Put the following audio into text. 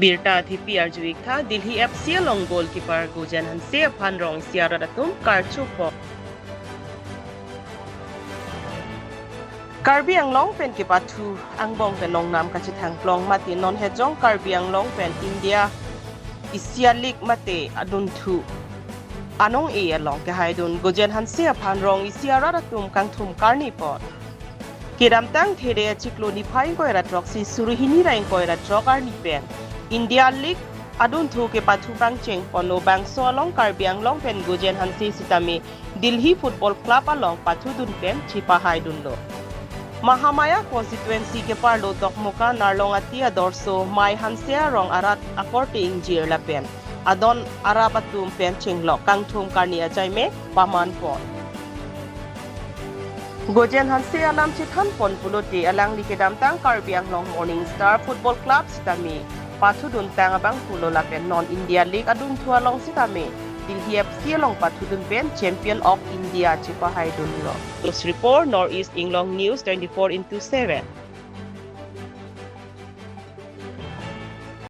Birta thipi arjuik tha Delhi FC long goalkeeper Gojen Hanse aphan Rong Arat atum karcho po. Karbi Anglong pen ke patu angbong pen long nam ka chithang plong mati non hejong Karbi Anglong pen India Asia League mate adun thu anong e along ke haidun Gojen Hanse aphan Rong Arat atum kang thum karni pot. Kiram tang there chiklo ni phai ko era trok si suruhini rain ko era trokar ni pen India League adun thu ke patu bang cheng pono bang so along Karbi Anglong pen Gojen Hanse sitame Delhi Football Club along patu dun pen chipa haidun lo Mahamaya constituency ke parlo dokmoka narlong ati adorso mai Hanse Rong Arat akorte injir la pen adon arabatum pen chenglo kangthum karni ajaime paman pon Gojen Hanse alam chithan pon pulote alang likedam tang Karbi Anglong Morning Star Football Club sitame patudun tang abang pulo la pen non India League adun thua long sitame Delhi FC long patudun pen Champion of India chipa haidun lo. News report Northeast Inglong News 24/7.